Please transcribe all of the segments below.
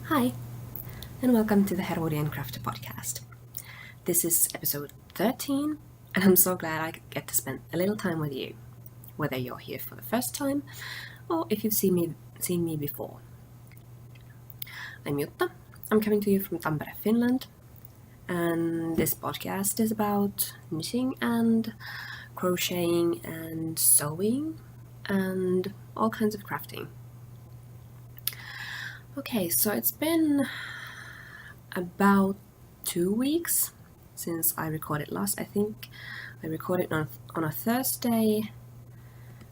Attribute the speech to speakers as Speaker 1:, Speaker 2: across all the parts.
Speaker 1: Hi, and welcome to the Herwoodian Crafter podcast. This is episode 13, and I'm so glad I get to spend a little time with you, whether you're here for the first time or if you've seen me before. I'm Jutta. I'm coming to you from Tampere, Finland, and this podcast is about knitting and crocheting and sewing and all kinds of crafting. Okay, so it's been about 2 weeks since I recorded last. I think I recorded on a Thursday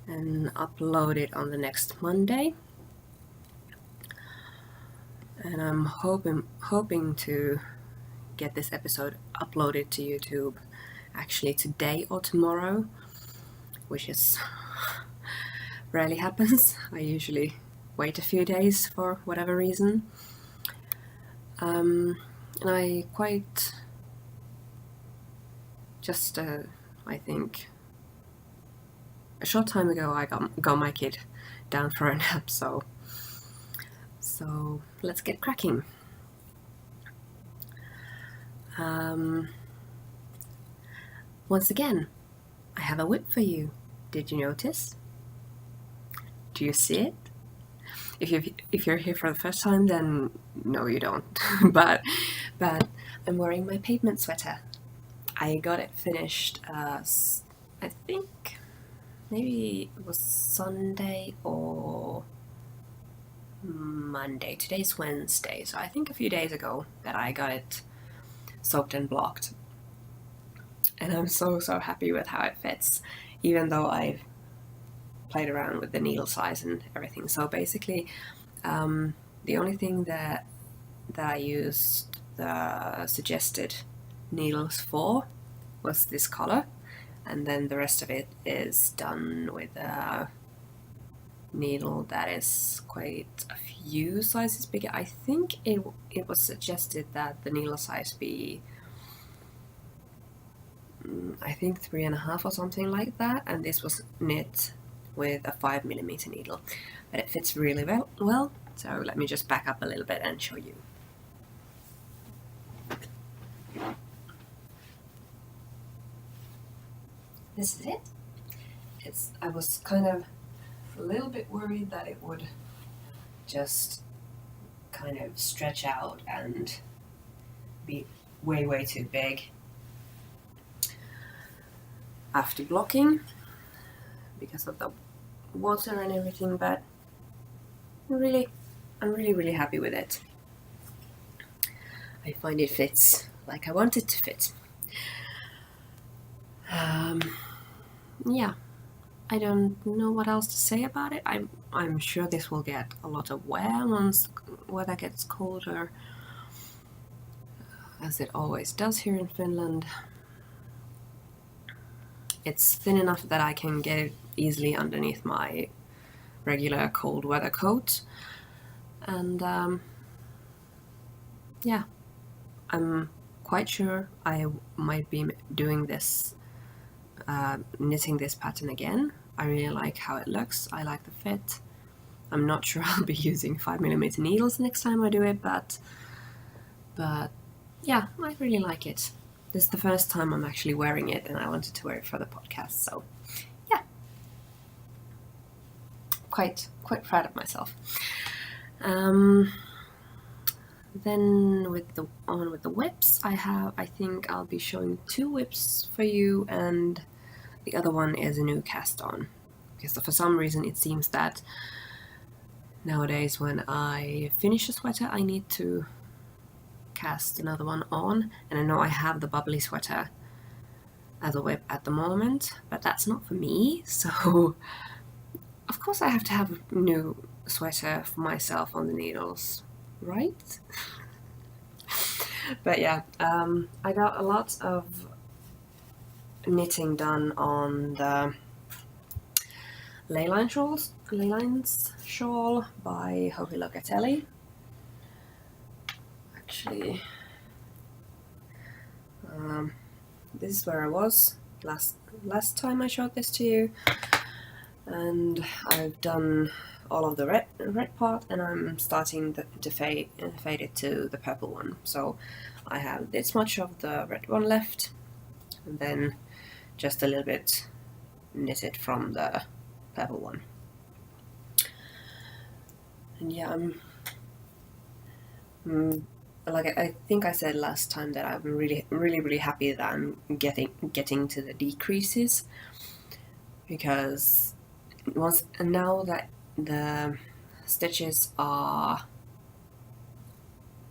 Speaker 1: and uploaded on the next Monday. And I'm hoping to get this episode uploaded to YouTube actually today or tomorrow, which is rarely happens. I usually wait a few days for whatever reason. And I quite just I think a short time ago I got my kid down for a nap, so let's get cracking. Once again, I have a whip for you. Did you notice? Do you see it? If you're here for the first time, then no, you don't. but I'm wearing my Pavement sweater. I got it finished. I think maybe it was Sunday or Monday. Today's Wednesday, so I think a few days ago that I got it soaked and blocked. And I'm so happy with how it fits, even though I've played around with the needle size and everything. So basically, the only thing that I used the suggested needles for was this color, and then the rest of it is done with a needle that is quite a few sizes bigger. I think it was suggested that the needle size be I think 3.5 or something like that, and this was knit with a 5mm needle, but it fits really well. So let me just back up a little bit and show you. This is it. I was kind of a little bit worried that it would just kind of stretch out and be way too big after blocking because of the water and everything, but I'm really happy with it. I find it fits like I want it to fit. Yeah, I don't know what else to say about it. I'm sure this will get a lot of wear once weather gets colder, as it always does here in Finland. It's thin enough that I can get it easily underneath my regular cold weather coat, and yeah, I'm quite sure I might be doing this, knitting this pattern again. I really like how it looks. I like the fit. I'm not sure I'll be using 5mm needles next time I do it, but yeah, I really like it. This is the first time I'm actually wearing it, and I wanted to wear it for the podcast, so yeah, quite proud of myself. Then with the whips, I think I'll be showing 2 whips for you, and the other one is a new cast on, because for some reason it seems that nowadays when I finish a sweater I need to cast another one on, and I know I have the bubbly sweater as a whip at the moment, but that's not for me, so of course I have to have a new sweater for myself on the needles, right? But yeah, I got a lot of knitting done on the Leylines shawl by Joji Locatelli. Actually, this is where I was last time I showed this to you. And I've done all of the red part, and I'm starting to fade it to the purple one. So I have this much of the red one left, and then just a little bit knitted from the purple one. And yeah, like I think I said last time that I'm really happy that I'm getting to the decreases, because now that the stitches are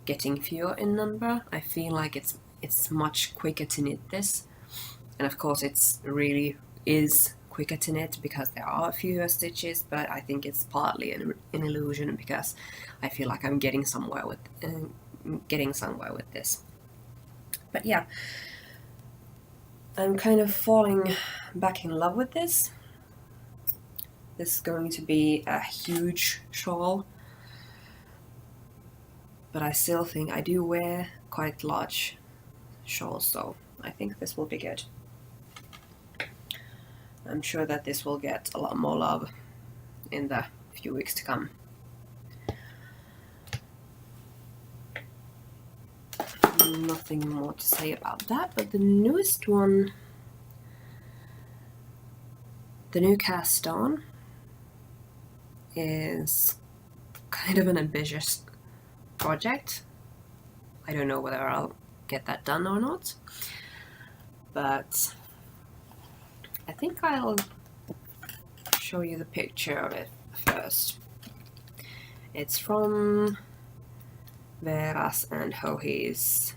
Speaker 1: getting fewer in number, I feel like it's much quicker to knit this. And of course it's really is quicker to knit because there are fewer stitches, but I think it's partly an illusion, because I feel like I'm getting somewhere with this. But yeah, I'm kind of falling back in love with this. This is going to be a huge shawl, but I still think I do wear quite large shawls, so I think this will be good. I'm sure that this will get a lot more love in the few weeks to come. Nothing more to say about that, but the newest one, the new cast on, is kind of an ambitious project. I don't know whether I'll get that done or not, but I think I'll show you the picture of it first. It's from Veera's and Joji's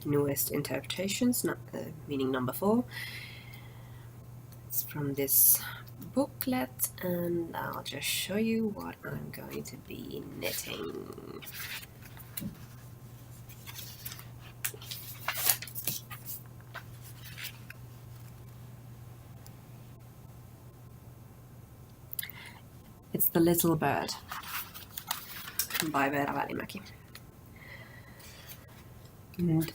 Speaker 1: newest interpretations, meaning number 4. It's from this booklet, and I'll just show you what I'm going to be knitting. It's The Little Bird by Veera Välimäki. And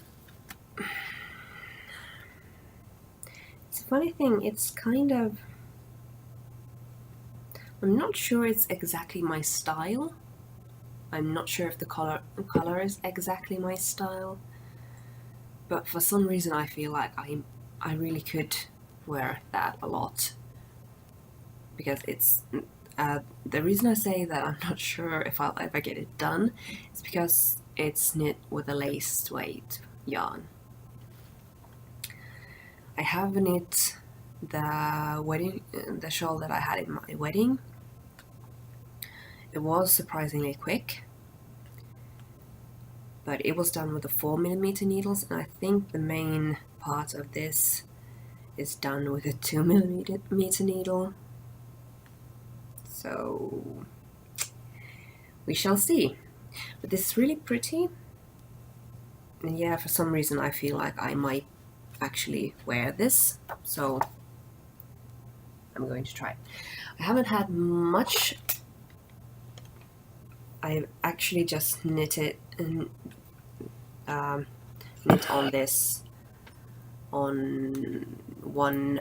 Speaker 1: it's a funny thing, it's kind of, I'm not sure it's exactly my style. I'm not sure if the color is exactly my style, but for some reason I feel like I really could wear that a lot, because it's the reason I say that I'm not sure if I'll ever get it done is because it's knit with a lace weight yarn. I have knit the shawl that I had in my wedding. It was surprisingly quick, but it was done with the 4mm needles, and I think the main part of this is done with a 2mm needle. So we shall see. But this is really pretty, and yeah, for some reason I feel like I might actually wear this, so I'm going to try. I haven't had much. I've actually just knit on this on one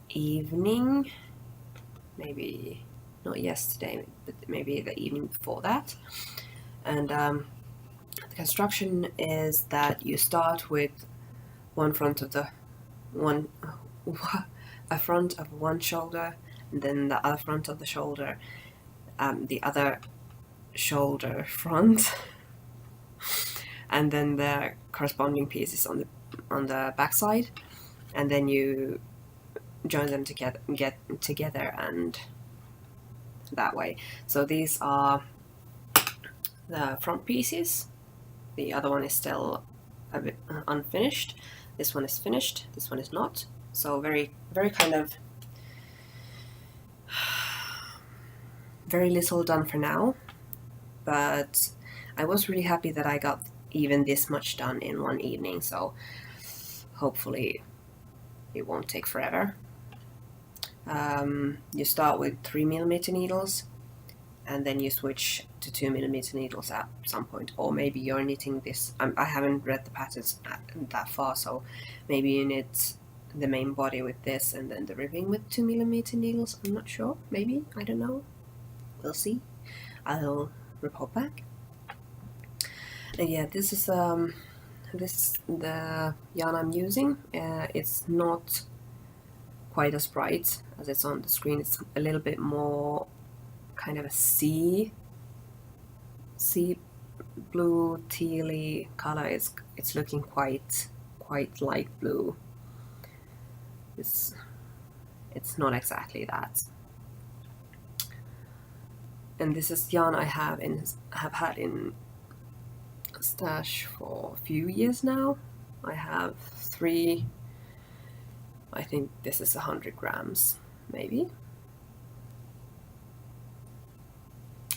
Speaker 1: evening, maybe not yesterday, but maybe the evening before that. And the construction is that you start with a front of one shoulder, and then the other front of the shoulder, the other shoulder front, and then the corresponding pieces on the back side, and then you join them together, and that way. So these are the front pieces. The other one is still a bit unfinished. This one is finished, this one is not. So very kind of very little done for now, but I was really happy that I got even this much done in one evening, so hopefully it won't take forever. You start with 3mm needles, and then you switch to 2mm needles at some point, or maybe you're knitting this. I haven't read the patterns that far, so maybe you knit the main body with this and then the ribbing with 2mm needles. I'm not sure, maybe, I don't know, we'll see. I'll report back. And yeah, this is the yarn I'm using. It's not quite as bright as it's on the screen. It's a little bit more kind of a sea blue, tealy color. It's looking quite light blue. It's not exactly that. And this is yarn I have had in stash for a few years now. I have 3. I think this is 100 grams, maybe.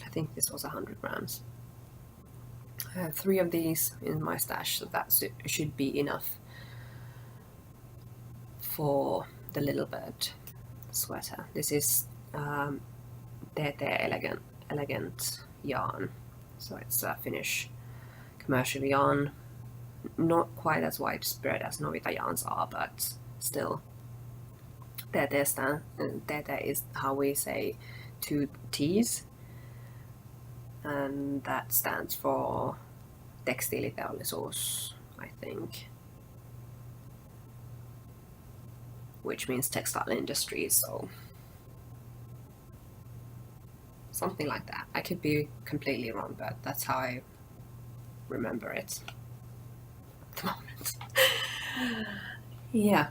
Speaker 1: I think this was 100 grams. I have 3 of these in my stash, so that should be enough for the little bird sweater. This is elegant yarn, so it's a Finnish commercial yarn, not quite as widespread as Novita yarns are, but still. Tete is how we say 2 T's, and that stands for tekstiiliteollisuus, I think, which means textile industry, so something like that. I could be completely wrong, but that's how I remember it at the moment. Yeah.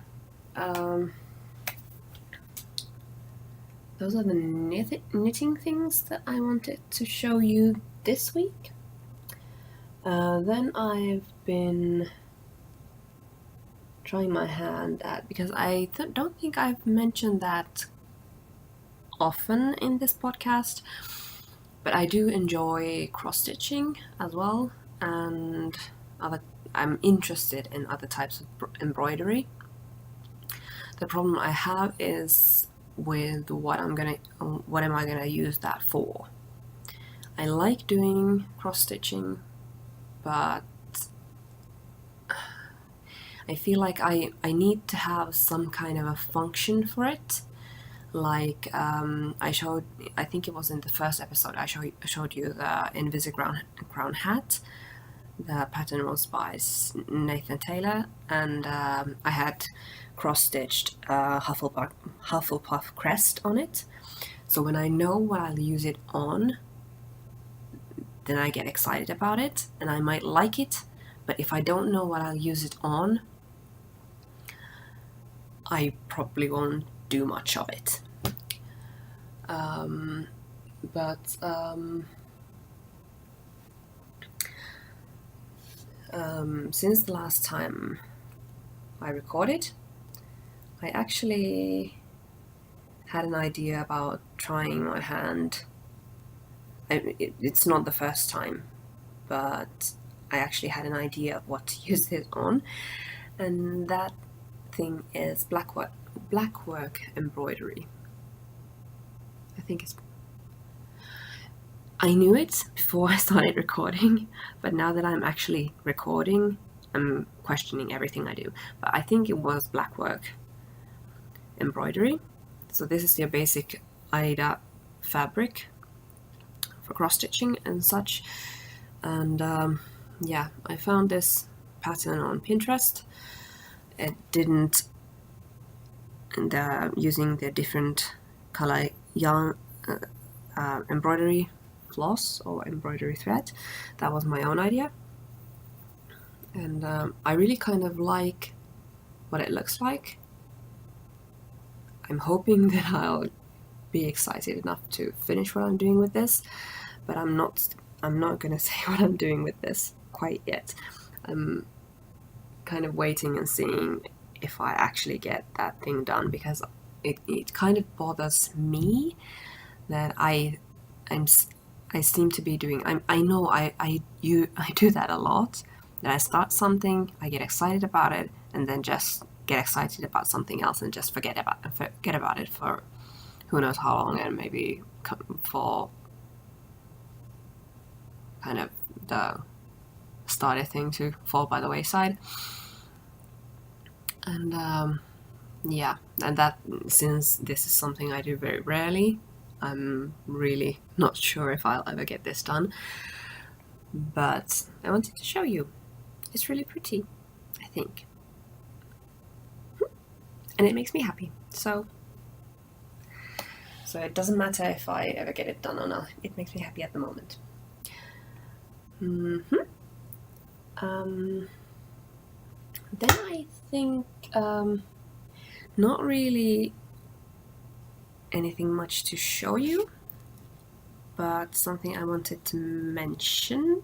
Speaker 1: Those are the knitting things that I wanted to show you this week. Then I've been trying my hand at, because I don't think I've mentioned that often in this podcast, but I do enjoy cross-stitching as well, and I'm interested in other types of embroidery. The problem I have is with what am I gonna use that for. I like doing cross-stitching, but I feel like I need to have some kind of a function for it. Like I think it was in the first episode, I showed you the Invisi-Crown hat. The pattern was by Nathan Taylor, and I had cross-stitched Hufflepuff crest on it. So when I know what I'll use it on, then I get excited about it, and I might like it, but if I don't know what I'll use it on, I probably won't do much of it. Since the last time I recorded, I actually had an idea about trying my hand. It's not the first time, but I actually had an idea of what to use it on, and that thing is blackwork embroidery. I knew it before I started recording, but now that I'm actually recording, I'm questioning everything I do. But I think it was blackwork embroidery. So this is your basic Aida fabric for cross-stitching and such. And yeah, I found this pattern on Pinterest. It didn't, and using the different color yarn embroidery floss or embroidery thread. That was my own idea, and I really kind of like what it looks like. I'm hoping that I'll be excited enough to finish what I'm doing with this, but I'm not gonna say what I'm doing with this quite yet. I'm kind of waiting and seeing if I actually get that thing done, because it kind of bothers me that I seem to be doing. I know I do that a lot. That I start something, I get excited about it, and then just get excited about something else and just forget about it for who knows how long, and maybe for kind of the started thing to fall by the wayside. And yeah, and that, since this is something I do very rarely, I'm really not sure if I'll ever get this done. But I wanted to show you. It's really pretty, I think. And it makes me happy. So it doesn't matter if I ever get it done or not. It makes me happy at the moment. Then I think not really anything much to show you, but something I wanted to mention.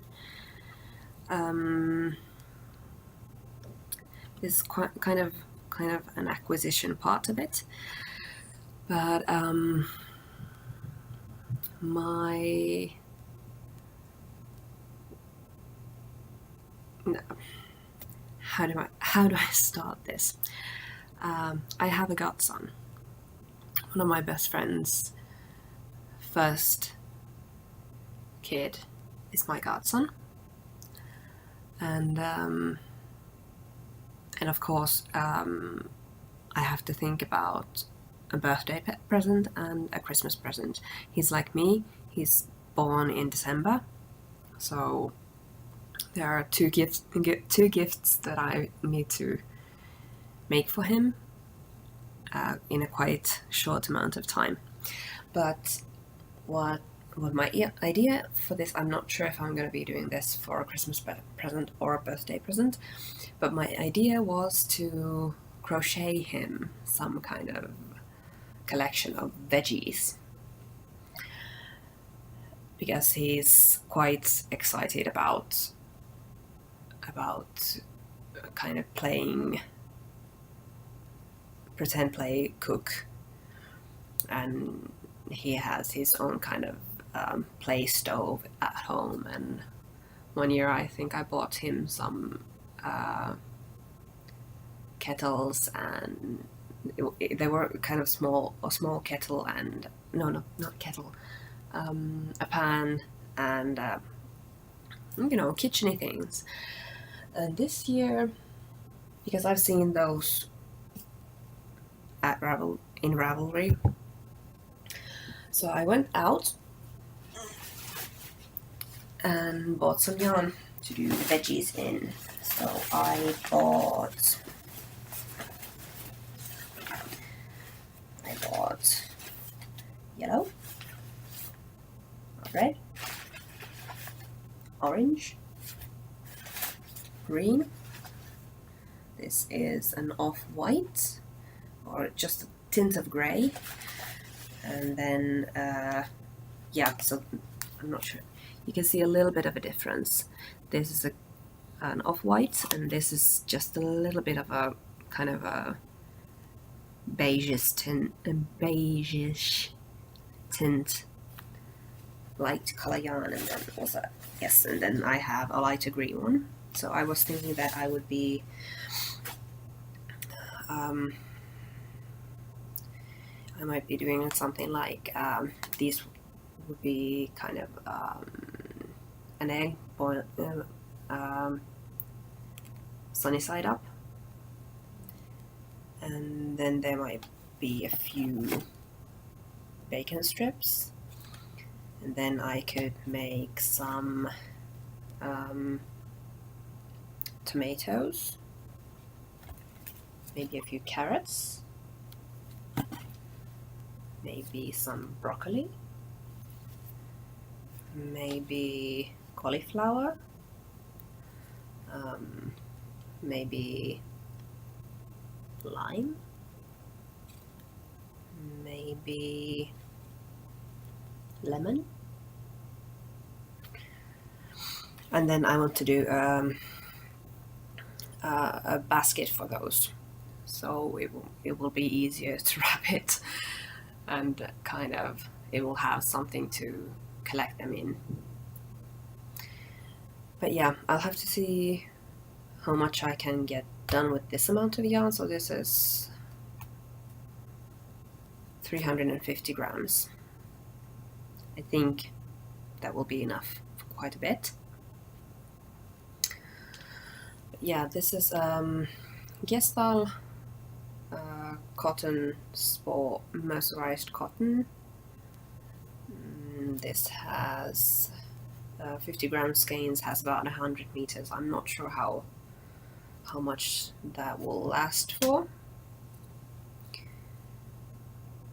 Speaker 1: Is quite kind of an acquisition part of it, but my no, how do I start this? I have a godson. One of my best friend's first kid is my godson, and of course I have to think about a birthday present and a Christmas present. He's like me, he's born in December, so there are two gifts that I need to make for him in a quite short amount of time. But what my idea for this, I'm not sure if I'm going to be doing this for a Christmas present or a birthday present, but my idea was to crochet him some kind of collection of veggies, because he's quite excited about kind of playing pretend play cook, and he has his own kind of play stove at home. And one year I think I bought him some kettles, and they were kind of a small kettle, and no, not kettle, a pan, and kitcheny things. And this year, because I've seen those at Ravelry, so I went out and bought some yarn to do the veggies in. So I bought yellow, red, orange, green. This is an off-white, or just a tint of grey. And then, so I'm not sure. You can see a little bit of a difference. This is an off-white, and this is just a little bit of a kind of a beigeish tint, light color yarn, and then also, yes, and then I have a lighter green one. So I was thinking that I would be I might be doing something like these would be kind of an egg boil, sunny side up, and then there might be a few bacon strips, and then I could make some tomatoes, maybe a few carrots, maybe some broccoli, maybe cauliflower, maybe lime, maybe lemon, and then I want to do a basket for those, so it will be easier to wrap it, and kind of it will have something to collect them in. But yeah, I'll have to see how much I can get done with this amount of yarn. So this is 350 grams. I think that will be enough for quite a bit. But yeah, this is Gestal cotton sport, mercerized cotton. This has 50 gram skeins, has about 100 meters. I'm not sure how much that will last for,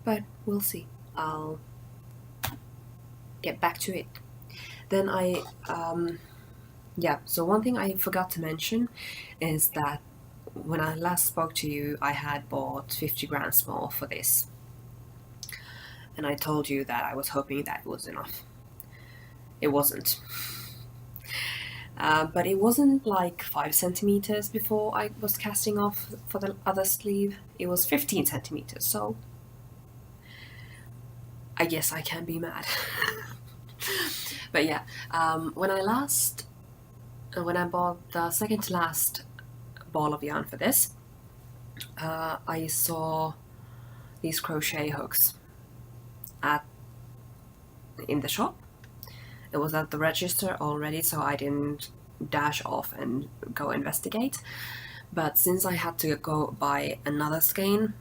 Speaker 1: but we'll see. I'll get back to it. Then so one thing I forgot to mention is that when I last spoke to you, I had bought 50 grams more for this. And I told you that I was hoping that was enough. It wasn't. But it wasn't like 5 centimeters before I was casting off for the other sleeve. It was 15 centimeters, so I guess I can be mad. But yeah, when I bought the second to last ball of yarn for this, I saw these crochet hooks in the shop. It was at the register already, so I didn't dash off and go investigate. But since I had to go buy another skein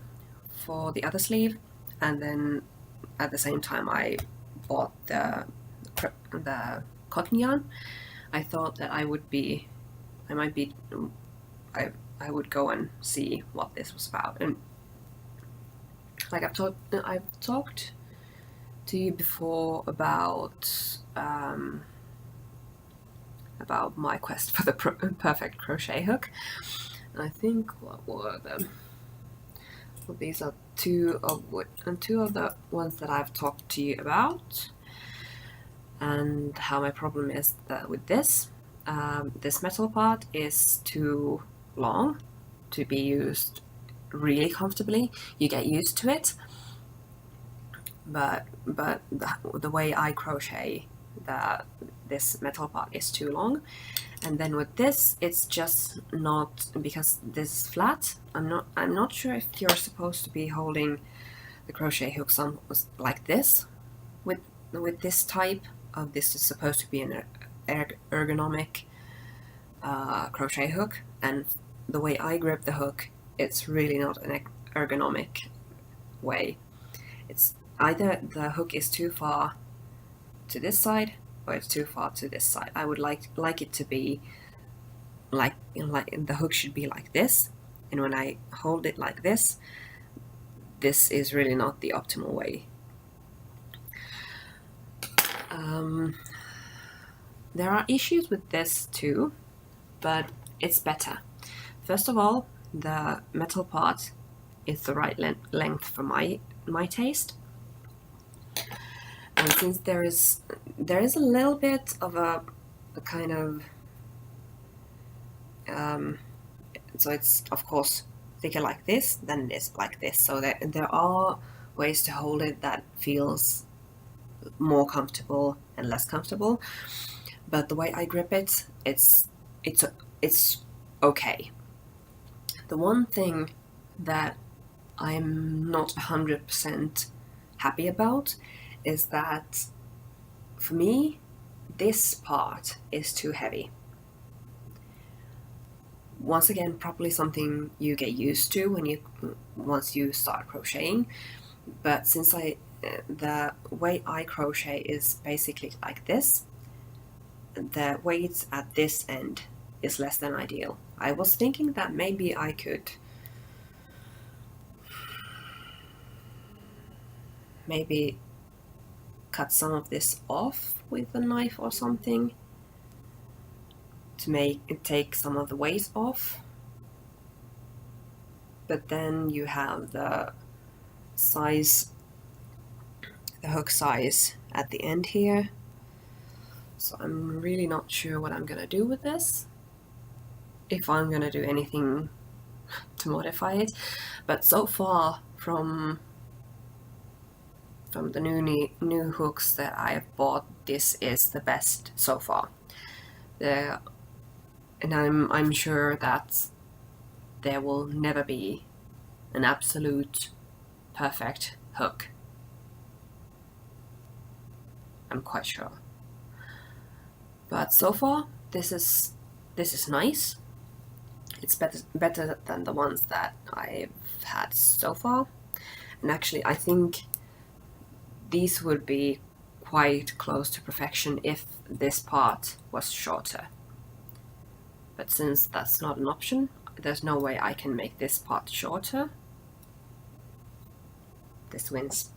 Speaker 1: for the other sleeve, and then at the same time I bought the cotton yarn, I thought that I would go and see what this was about. And like I've talked to you before about my quest for the perfect crochet hook. And I think what were them? Well, these are two of the ones that I've talked to you about, and how my problem is that with this metal part is too long to be used really comfortably. You get used to it, but the way I crochet, this metal part is too long. And then with this, it's just not, because this is flat. I'm not sure if you're supposed to be holding the crochet hooks on like this with this type of, this is supposed to be an ergonomic crochet hook, and the way I grip the hook, it's really not an ergonomic way. It's either the hook is too far to this side or it's too far to this side. I would like it to be like the hook should be like this, and when I hold it like this is really not the optimal way. There are issues with this too, but it's better. First of all, the metal part is the right length for my taste. And since there is a little bit of a kind of so it's of course thicker like this than it is like this, so there are ways to hold it that feels more comfortable and less comfortable, but the way I grip it, it's okay. The one thing that I'm not 100% happy about is that for me this part is too heavy. Once again, probably something you get used to once you start crocheting, but since the way I crochet is basically like this, the weight at this end is less than ideal. I was thinking that maybe I could cut some of this off with a knife or something to take some of the weight off, but then you have the hook size at the end here, so I'm really not sure what I'm gonna do with this, if I'm gonna do anything to modify it. But so far from the new hooks that I have bought, this is the best so far. And I'm sure that there will never be an absolute perfect hook. I'm quite sure. But so far, this is nice. It's better than the ones that I've had so far. And actually, I think these would be quite close to perfection if this part was shorter. But since that's not an option, there's no way I can make this part shorter. This wins.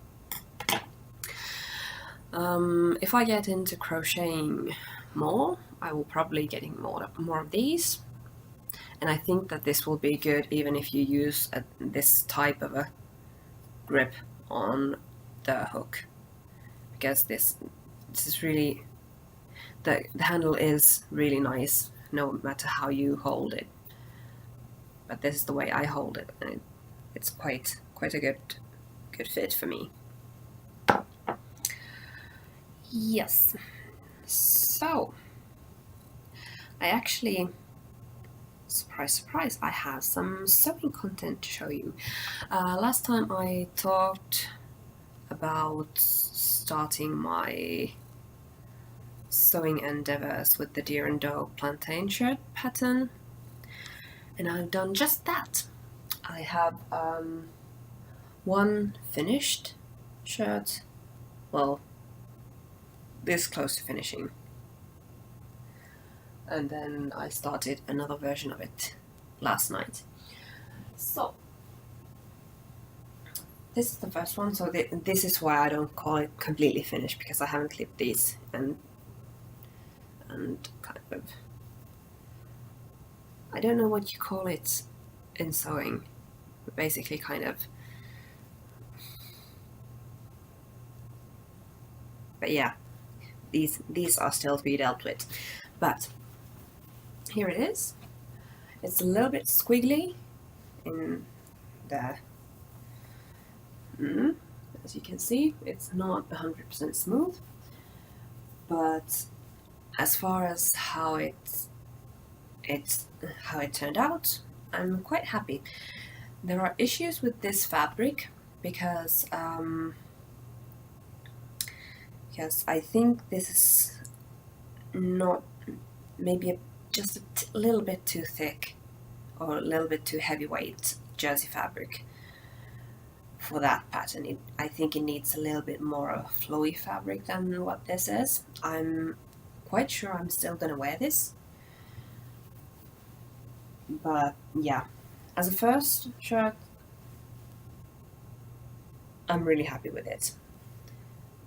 Speaker 1: If I get into crocheting more, I will probably getting more of these. And I think that this will be good even if you use this type of a grip on the hook, because this is really, the handle is really nice no matter how you hold it. But this is the way I hold it, and it's quite a good fit for me. Yes. So I actually, surprise, surprise, I have some sewing content to show you. Last time I talked about starting my sewing endeavors with the Deer and Doe Plantain shirt pattern, and I've done just that. I have one finished shirt, well, this close to finishing, and then I started another version of it last night. So this is the first one. So this is why I don't call it completely finished, because I haven't clipped these and kind of, I don't know what you call it in sewing, but basically kind of, but yeah, these are still to be dealt with. But here it is. It's a little bit squiggly in the, as you can see, it's not 100% smooth, but as far as how it turned out, I'm quite happy. There are issues with this fabric because I think this is not, maybe just a little bit too thick or a little bit too heavyweight jersey fabric for that pattern. I think it needs a little bit more of a flowy fabric than what this is. I'm quite sure I'm still gonna wear this, but yeah, as a first shirt, I'm really happy with it.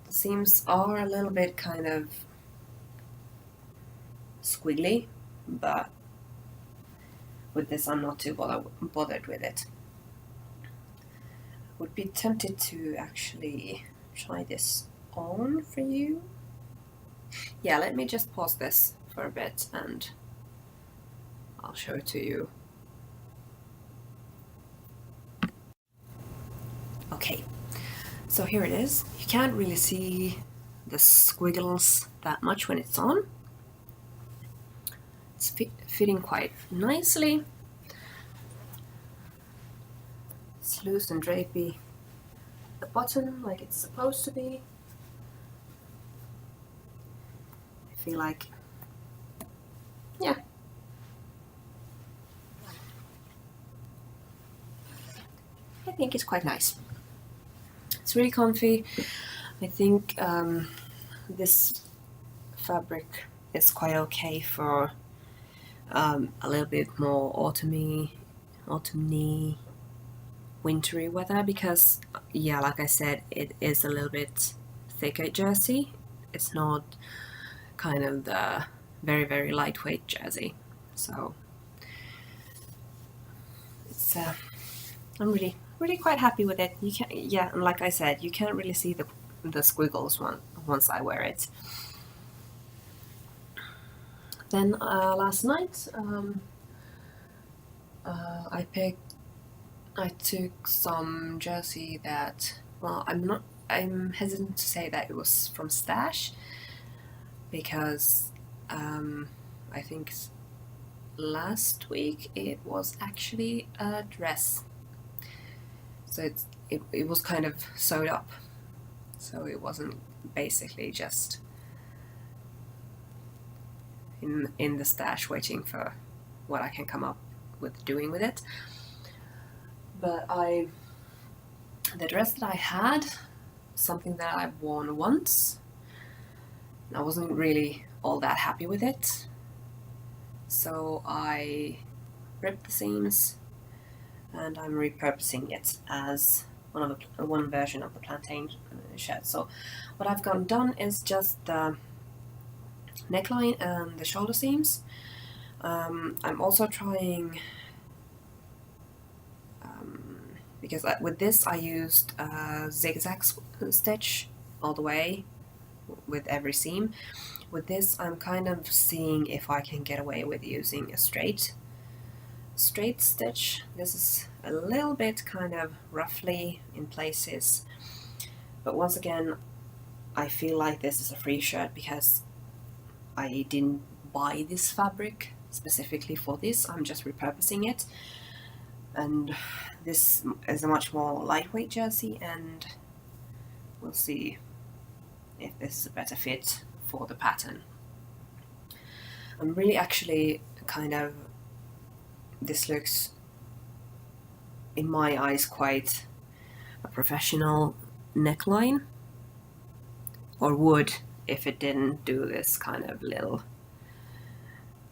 Speaker 1: The seams are a little bit kind of squiggly, but with this I'm not too bothered with it. Would be tempted to actually try this on for you. Yeah, let me just pause this for a bit and I'll show it to you. Okay, so here it is. You can't really see the squiggles that much when it's on. It's fitting quite nicely. It's loose and drapey at the bottom, like it's supposed to be. I feel like, yeah. I think it's quite nice. It's really comfy. I think this fabric is quite okay for a little bit more autumny, wintry weather, because yeah, like I said, it is a little bit thicker jersey. It's not kind of the very lightweight jersey, so it's I'm really quite happy with it. You can, yeah, and like I said, you can't really see the squiggles once I wear it. Then last night I took some jersey that, well, I'm hesitant to say that it was from Stash, because I think last week it was actually a dress, so it was kind of sewed up, so it wasn't basically just in the stash waiting for what I can come up doing with it. But the dress that I had, something that I've worn once, I wasn't really all that happy with it, so I ripped the seams and I'm repurposing it as one version of the Plantain shirt. So what I've done is just the neckline and the shoulder seams. I'm also trying, because with this I used a zigzag stitch all the way with every seam. With this I'm kind of seeing if I can get away with using a straight stitch. This is a little bit kind of roughly in places, but once again I feel like this is a free shirt because I didn't buy this fabric specifically for this. I'm just repurposing it, and this is a much more lightweight jersey, and we'll see if this is a better fit for the pattern. I'm really actually kind of, this looks in my eyes quite a professional neckline, or would if it didn't do this kind of little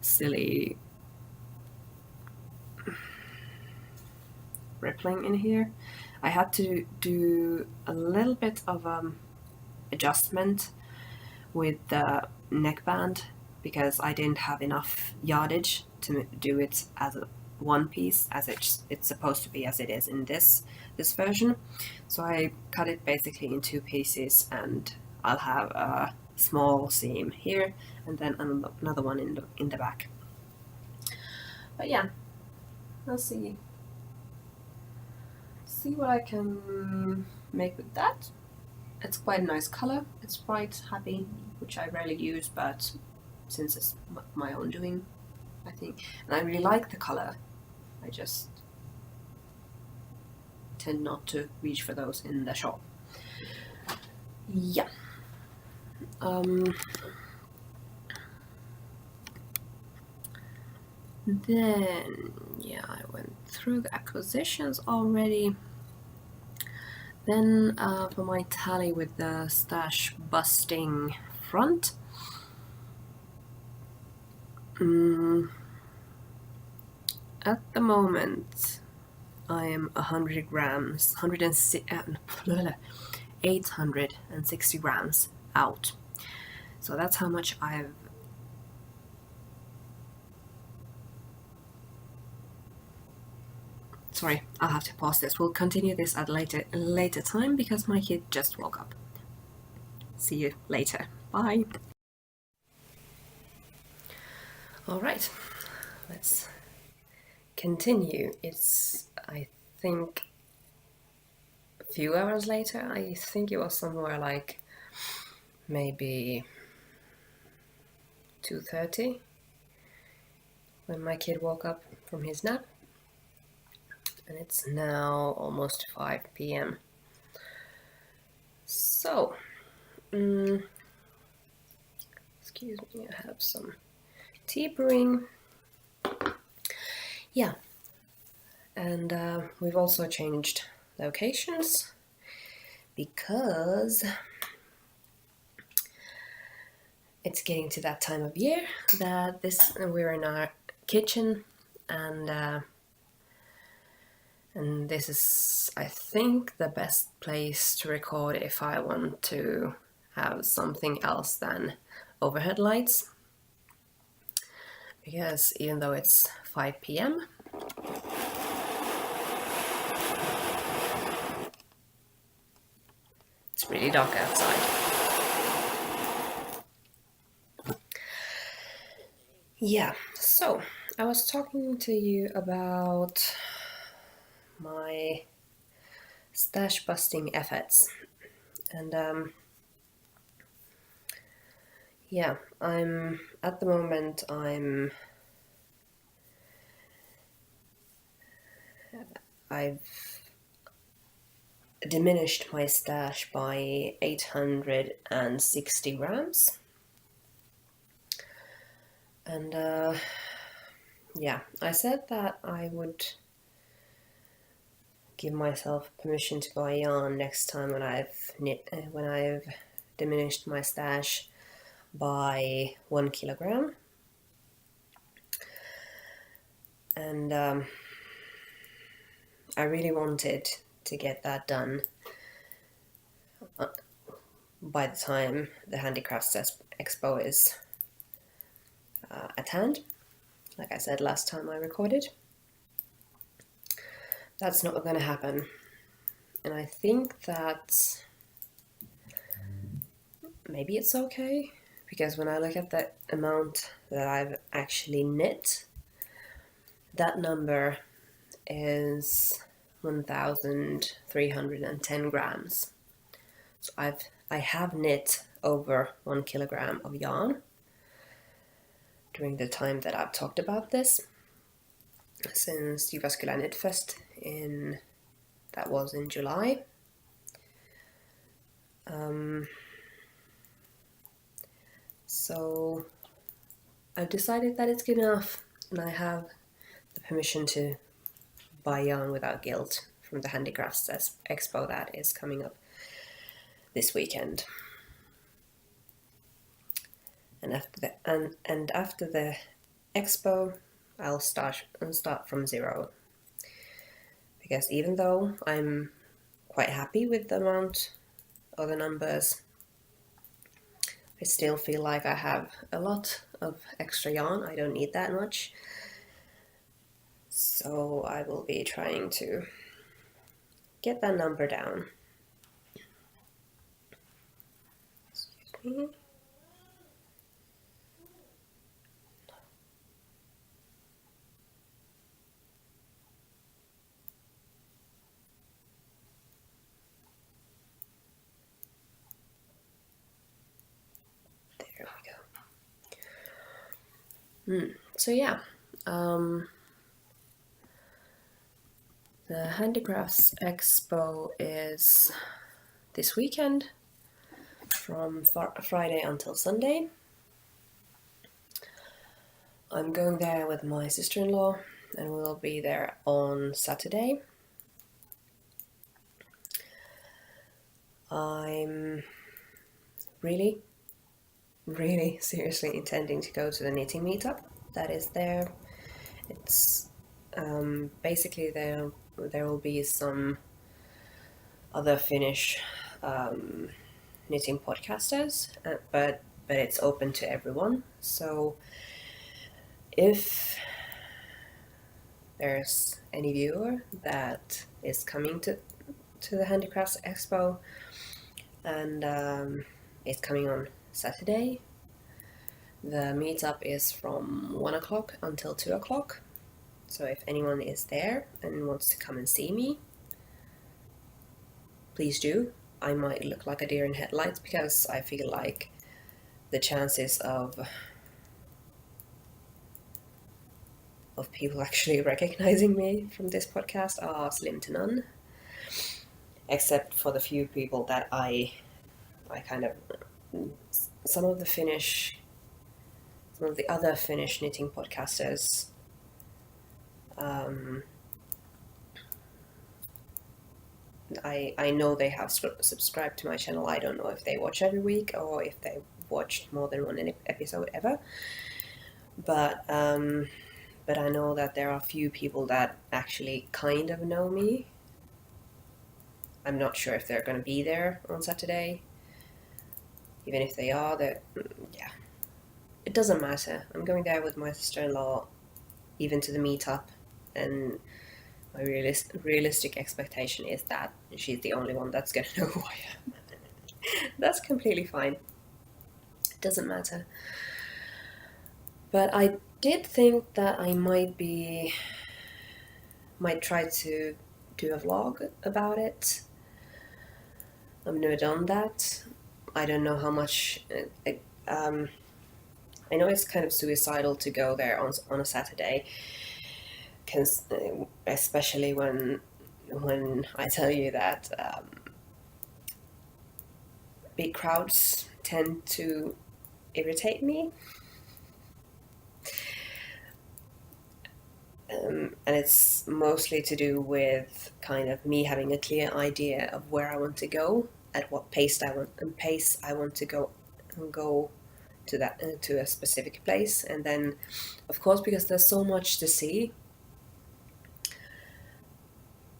Speaker 1: silly rippling in here. I had to do a little bit of adjustment with the neckband because I didn't have enough yardage to do it as a one piece as it's supposed to be, as it is in this version. So I cut it basically in two pieces, and I'll have a small seam here and then another one in the back. But yeah, I'll see what I can make with that. It's quite a nice color. It's quite happy, which I rarely use, but since it's my own doing, I think, and I really like the color, I just tend not to reach for those in the shop. Yeah. Then, yeah, I went through the acquisitions already. Then for my tally with the stash busting front, at the moment I am 100 grams, 860 grams out. So that's how much I've Sorry, I'll have to pause this. We'll continue this at a later time because my kid just woke up. See you later. Bye. All right, let's continue. It's, I think, a few hours later. I think it was somewhere like maybe 2:30 when my kid woke up from his nap. And it's now almost 5 p.m. So, excuse me, I have some tea brewing. Yeah, and we've also changed locations because it's getting to that time of year that we're in our kitchen, and this is, I think, the best place to record if I want to have something else than overhead lights. Because even though it's 5 p.m., it's really dark outside. Yeah, so I was talking to you about my stash busting efforts, and yeah, at the moment I've diminished my stash by 860 grams, and yeah, I said that I would give myself permission to buy yarn next time when I've diminished my stash by 1 kilogram. And I really wanted to get that done by the time the Handicrafts Expo is at hand. Like I said last time I recorded. That's not going to happen. And I think that maybe it's okay, because when I look at the amount that I've actually knit, that number is 1,310 grams. So I have knit over 1 kilogram of yarn during the time that I've talked about this, since Jyväskylä Knit Fest that was in July. So I've decided that it's good enough, and I have the permission to buy yarn without guilt from the Handicrafts Expo that is coming up this weekend. And after the expo, I'll start from zero, because even though I'm quite happy with the amount of the numbers, I still feel like I have a lot of extra yarn. I don't need that much, so I will be trying to get that number down. Excuse me. So yeah, the Handicrafts Expo is this weekend from Friday until Sunday. I'm going there with my sister-in-law, and we'll be there on Saturday. I'm really seriously intending to go to the knitting meetup that is there. It's basically there will be some other Finnish knitting podcasters, but it's open to everyone. So if there's any viewer that is coming to the Handicrafts Expo and it's coming on Saturday, the meetup is from 1 o'clock until 2 o'clock. So if anyone is there and wants to come and see me, please do. I might look like a deer in headlights, because I feel like the chances of people actually recognizing me from this podcast are slim to none, except for the few people that I kind of, some of the other Finnish knitting podcasters, I know they have subscribed to my channel. I don't know if they watch every week or if they watched more than one episode ever, but I know that there are a few people that actually kind of know me. I'm not sure if they're going to be there on Saturday. Even if they are, yeah, it doesn't matter. I'm going there with my sister-in-law, even to the meetup, and my realistic expectation is that she's the only one that's going to know who I am. That's completely fine. It doesn't matter. But I did think that I might try to do a vlog about it. I've never done that. I don't know how much. I know it's kind of suicidal to go there on a Saturday, especially when I tell you that big crowds tend to irritate me. and it's mostly to do with kind of me having a clear idea of where I want to go, at what pace I want to go to that to a specific place. And then, of course, because there's so much to see,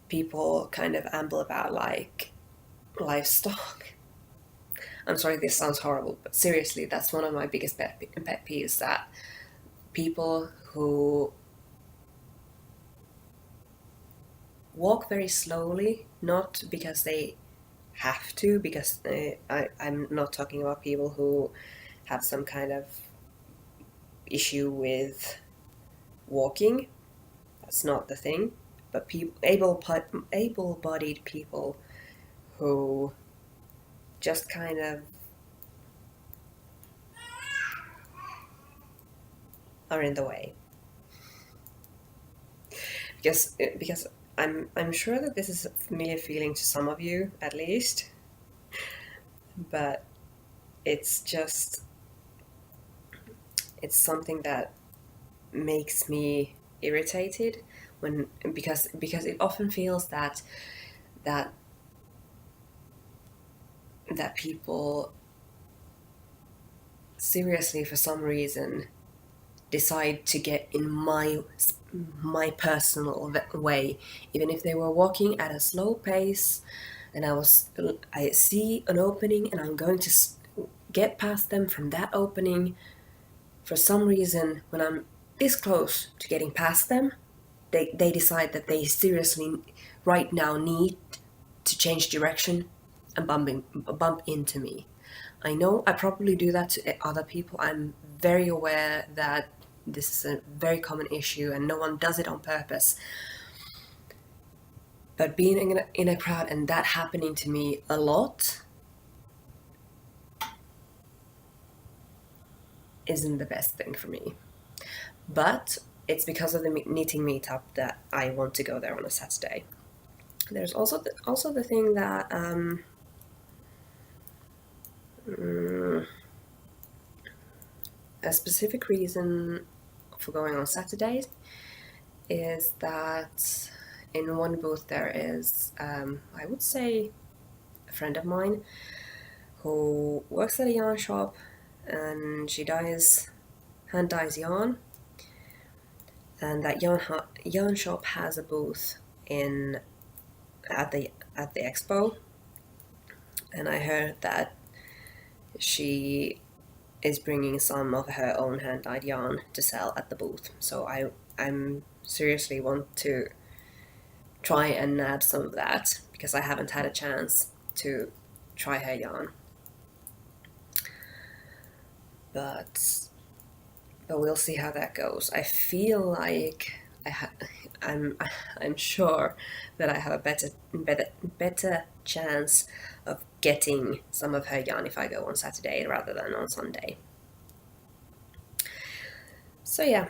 Speaker 1: people kind of amble about like livestock. I'm sorry, this sounds horrible, but seriously, that's one of my biggest pet peeves, that people who walk very slowly, not because they have to, because I'm not talking about people who have some kind of issue with walking. That's not the thing. But able-bodied people who just kind of are in the way. Because I'm sure that this is a familiar feeling to some of you, at least. But it's something that makes me irritated because it often feels that people seriously, for some reason, decide to get in my personal way, even if they were walking at a slow pace, and I see an opening and I'm going to get past them from that opening. For some reason, when I'm this close to getting past them, they decide that they seriously right now need to change direction and bump into me. I know I probably do that to other people. I'm very aware that this is a very common issue and no one does it on purpose. But being in a crowd and that happening to me a lot isn't the best thing for me. But it's because of the knitting meetup that I want to go there on a Saturday. There's also the thing that a specific reason for going on Saturdays is that in one booth there is, I would say, a friend of mine who works at a yarn shop, and she hand dyes yarn, and that yarn shop has a booth at the expo, and I heard that she is bringing some of her own hand dyed yarn to sell at the booth. So I'm seriously want to try and add some of that, because I haven't had a chance to try her yarn. But we'll see how that goes. I feel like I'm sure that I have a better chance of getting some of her yarn if I go on Saturday rather than on Sunday. So yeah,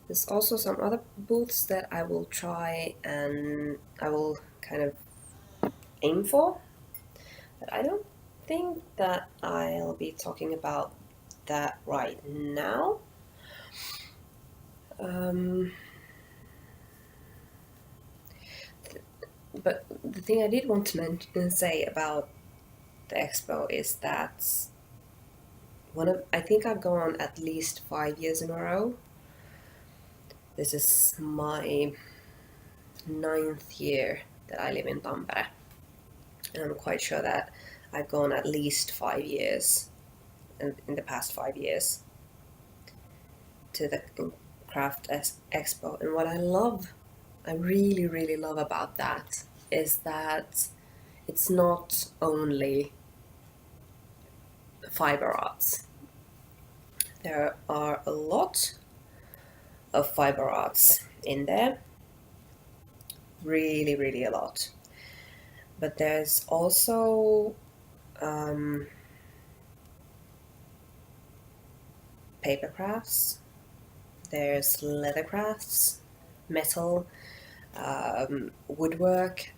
Speaker 1: there's also some other booths that I will try and I will kind of aim for, but I don't think that I'll be talking about that right now. But the thing I did want to say about the expo is that I think I've gone at least 5 years in a row. This is my 9th year that I live in Tampere, and I'm quite sure that I've gone at least 5 years in the past 5 years to the craft expo. And what I really, really love about that is that it's not only fiber arts. There are a lot of fiber arts in there, really, really a lot. But there's also paper crafts, there's leather crafts, metal, woodwork,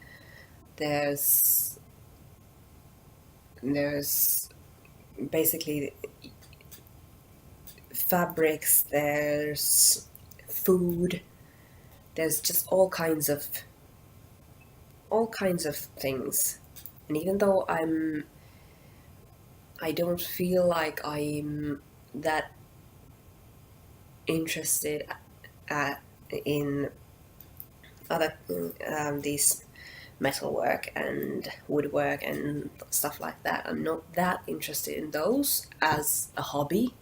Speaker 1: there's basically fabrics, there's food, there's just all kinds of things. And even though I don't feel like I'm that interested in other these metalwork and woodwork and stuff like that. I'm not that interested in those as a hobby,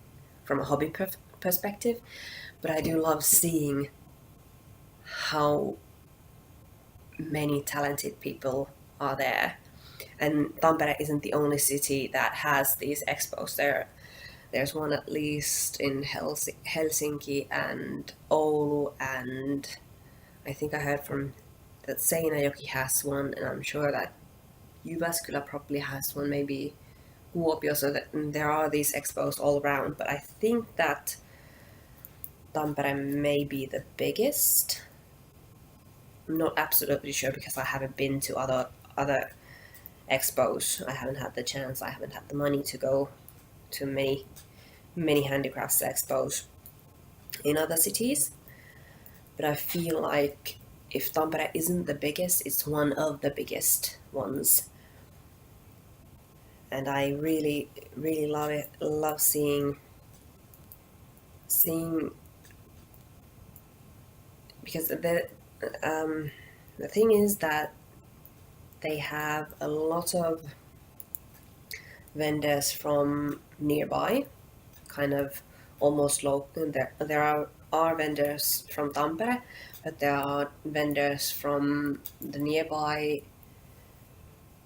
Speaker 1: from a hobby perspective, but I do love seeing how many talented people are there. And Tampere isn't the only city that has these expos. There's one at least in Helsinki and Oulu, and I think I heard from that Seinäjoki has one, and I'm sure that Jyväskylä probably has one, maybe Kuopio, so that there are these expos all around. But I think that Tampere may be the biggest. I'm not absolutely sure because I haven't been to other expos. I haven't had the chance. I haven't had the money to go to many handicrafts expos in other cities. But I feel like if Tampere isn't the biggest, it's one of the biggest ones. And I really love it. Love seeing because the thing is that they have a lot of vendors from nearby, kind of almost local. There are vendors from Tampere, but there are vendors from the nearby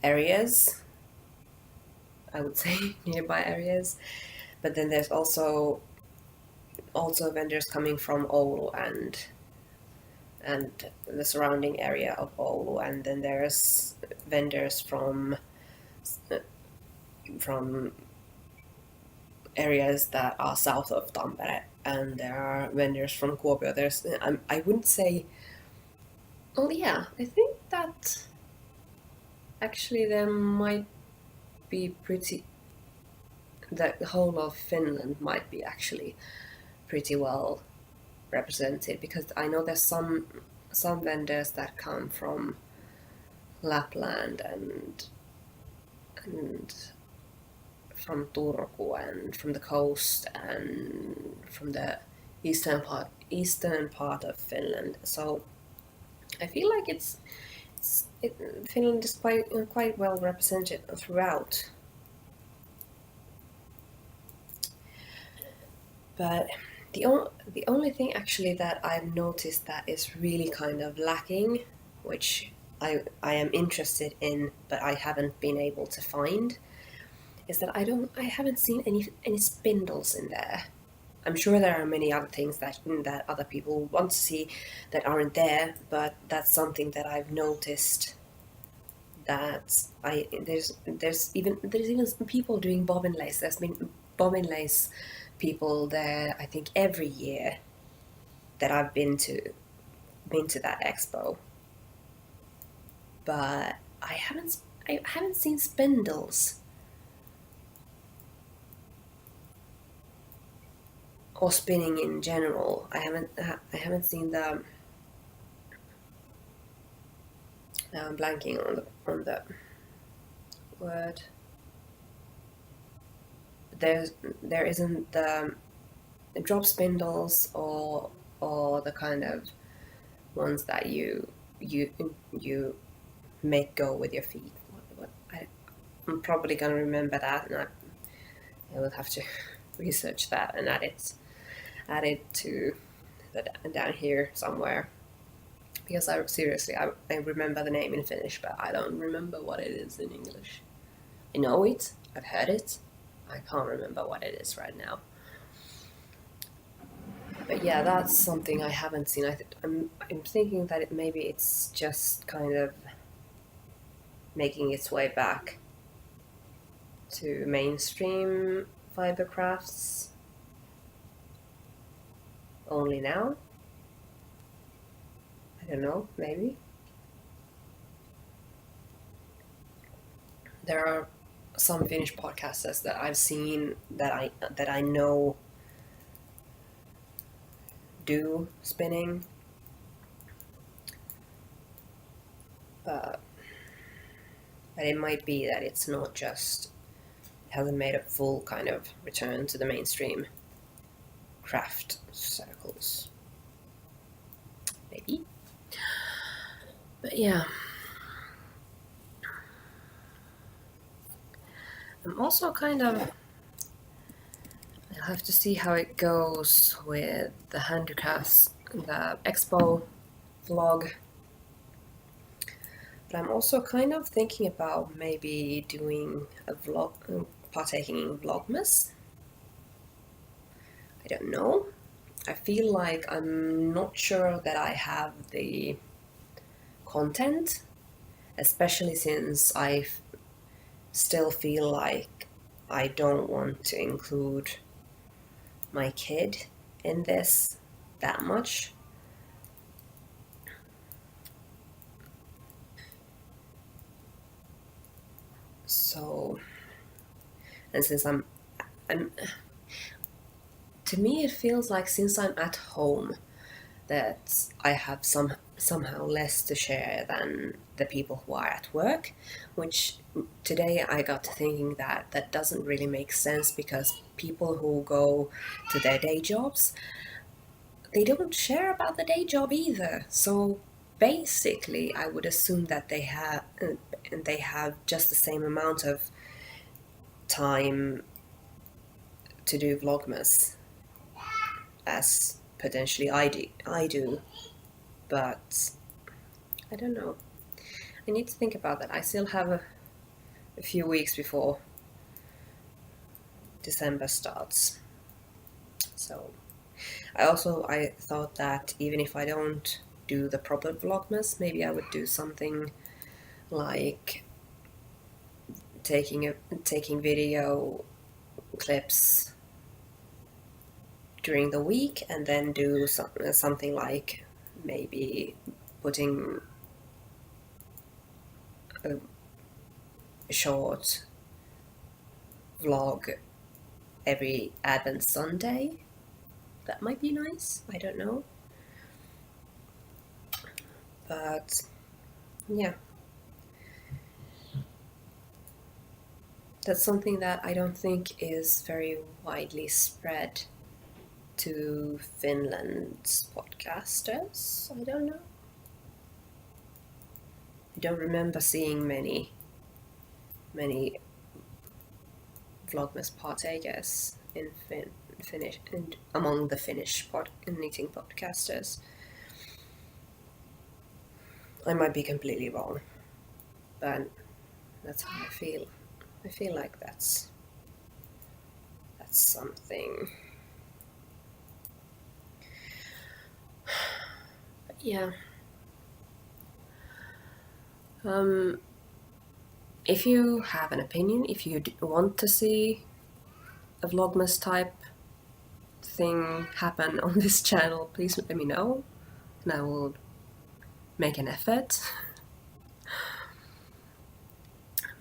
Speaker 1: areas, I would say nearby areas. But then there's also vendors coming from Oulu and the surrounding area of Oulu, and then there's vendors from areas that are south of Tampere, and there are vendors from Kuopio. I wouldn't say. Oh yeah, I think that actually there might be the whole of Finland might be actually pretty well represented, because I know there's some vendors that come from Lapland and from Turku and from the coast and from the eastern part of Finland. So I feel like Finland is quite well represented throughout. But the only thing actually that I've noticed that is really kind of lacking, which I am interested in, but I haven't been able to find, is that I haven't seen any spindles in there. I'm sure there are many other things that other people want to see that aren't there, but that's something that I've noticed. That there's even some people doing bobbin lace. There's been bobbin lace people there, I think, every year that I've been to that expo. But I haven't seen spindles or spinning in general. I haven't seen the. Now I'm blanking on the word. There isn't the drop spindles or the kind of ones that you make go with your feet. I'm probably gonna remember that, and I will have to research that and add it to down here somewhere, because I remember the name in Finnish, but I don't remember what it is in English. I know it, I've heard it, I can't remember what it is right now. But yeah, that's something I haven't seen. I'm thinking that maybe it's just kind of making its way back to mainstream fiber crafts only now. I don't know, maybe. There are some Finnish podcasters that I've seen that I know do spinning. But it might be that it's not just, it hasn't made a full kind of return to the mainstream craft circles. Maybe. But yeah. I'm also kind of, I'll have to see how it goes with the handicrafts, the expo vlog. But I'm also kind of thinking about maybe doing a vlog, partaking in Vlogmas. I don't know. I feel like I'm not sure that I have the content, especially since I still feel like I don't want to include my kid in this that much. So, and since I'm to me it feels like since I'm at home that I have somehow less to share than the people who are at work, which today I got to thinking that that doesn't really make sense, because people who go to their day jobs, they don't share about the day job either. So basically I would assume that they have just the same amount of time to do Vlogmas as potentially I do, but I don't know. I need to think about that. I still have a few weeks before December starts. So I thought that even if I don't do the proper Vlogmas, maybe I would do something like taking video clips during the week, and then do something like maybe putting a short vlog every Advent Sunday. That might be nice. I don't know. But yeah. That's something that I don't think is very widely spread to Finland's podcasters. I don't know. I don't remember seeing many Vlogmas partakers in Finnish and among the Finnish knitting podcasters. I might be completely wrong, but that's how I feel. I feel like that's something. But yeah. If you have an opinion, if you want to see a Vlogmas type thing happen on this channel, please let me know, and I will make an effort.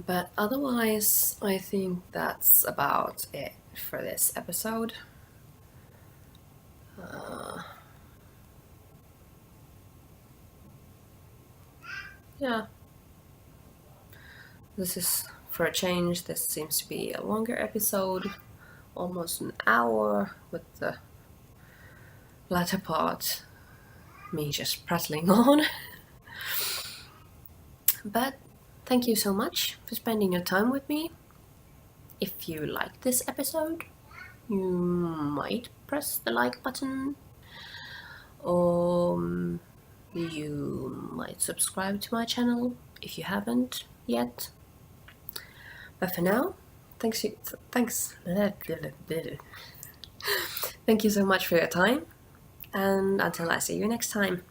Speaker 1: But otherwise, I think that's about it for this episode. Yeah. This is, for a change, this seems to be a longer episode, almost an hour, with the latter part me just prattling on. But thank you so much for spending your time with me. If you liked this episode, you might press the like button, or you might subscribe to my channel if you haven't yet. But for now, thanks. Thank you so much for your time, and until I see you next time,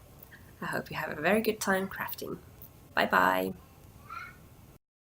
Speaker 1: I hope you have a very good time crafting. Bye bye.